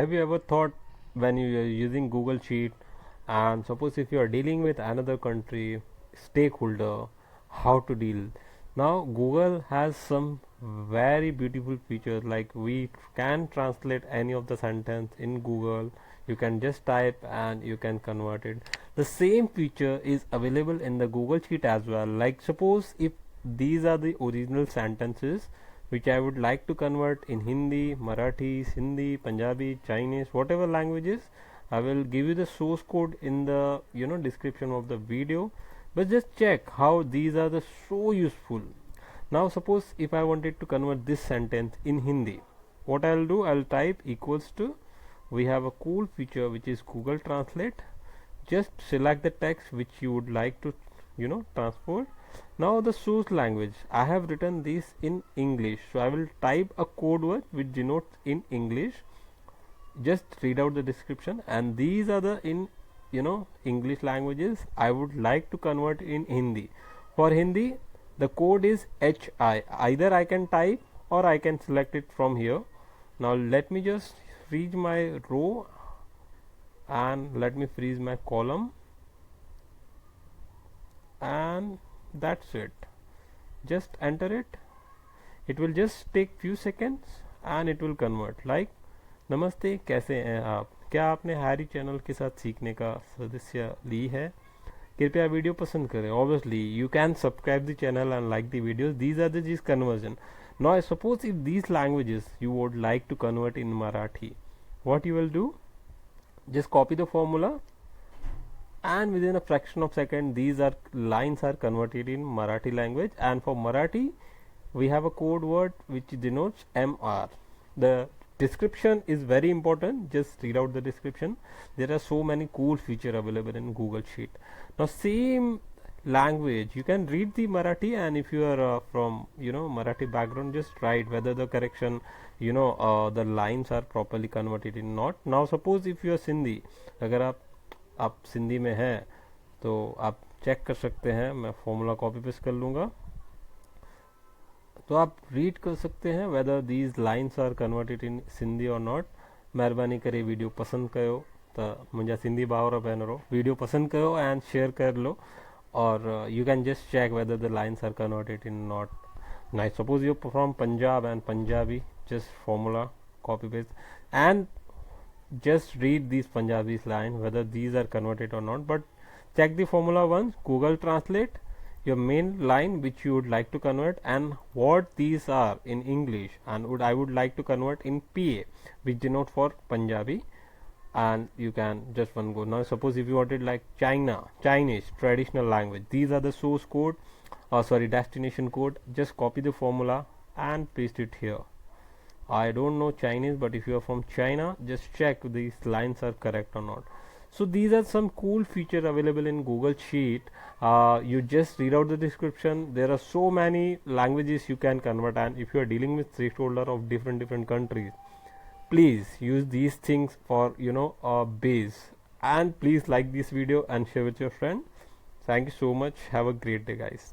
Have you ever thought when you are using Google Sheet, and suppose if you are dealing with another country stakeholder, how to deal? Now Google has some very beautiful features, like we can translate any of the sentence in Google. You can just type and you can convert it. The same feature is available in the Google Sheet as well. Like suppose if these are the original sentences which I would like to convert in Hindi, Marathi, Sindhi, Punjabi, Chinese, whatever languages. I will give you the source code in the description of the video, but just check how these are the so useful. Now suppose if I wanted to convert this sentence in Hindi, what I'll do, I'll type equals to, we have a cool feature which is Google Translate. Just select the text which you would like to transfer. Now the source language, I have written this in English, so I will type a code word which denotes in English. Just read out the description, and these are the in English languages I would like to convert in Hindi. For Hindi, the code is HI. Either I can type or I can select it from here. Now let me just freeze my row and let me freeze my column, and that's it. Just enter it. It will just take few seconds and it will convert. Like, नमस्ते, कैसे हैं आप? क्या आपने Harry channel के साथ सीखने का सदस्य ली है? कृपया वीडियो पसंद करें. Obviously you can subscribe the channel and like the videos. These are the conversion. Now suppose if these languages you would like to convert in Marathi, what you will do, just copy the formula, and within a fraction of second these are lines are converted in Marathi language. And for Marathi we have a code word which denotes MR. The description is very important. Just read out the description. There are so many cool features available in Google Sheet. Now same language you can read the Marathi, and if you are from Marathi background, just write whether the correction the lines are properly converted in not. Now suppose if you are Sindhi, अगर आप सिंधी में हैं तो आप check कर सकते हैं. मैं फॉर्मूला कॉपी पेस्ट कर लूँगा, तो आप रीड कर सकते हैं whether these lines are converted in Sindhi or not. महिरबानी करे वीडियो पसंद कयो तो मुंहिंजा सिंधी भाउर भेनरो वीडियो पसंद कयो एंड शेयर कर लो, और you can just check whether the lines are converted in not. Now suppose you're from Punjab and Punjabi, just formula copy paste and just read these Punjabi's line whether these are converted or not. But check the formula once. Google Translate your main line which you would like to convert and what these are in English, and I would like to convert in PA, which denote for Punjabi, and you can just one go. Now suppose if you wanted like Chinese traditional language, these are the source code, destination code. Just copy the formula and paste it here. I don't know Chinese, but if you are from China, just check these lines are correct or not. So these are some cool features available in Google Sheet. You just read out the description. There are so many languages you can convert, and if you are dealing with stakeholder of different countries, please use these things for base. And please like this video and share with your friend. Thank you so much. Have a great day, guys.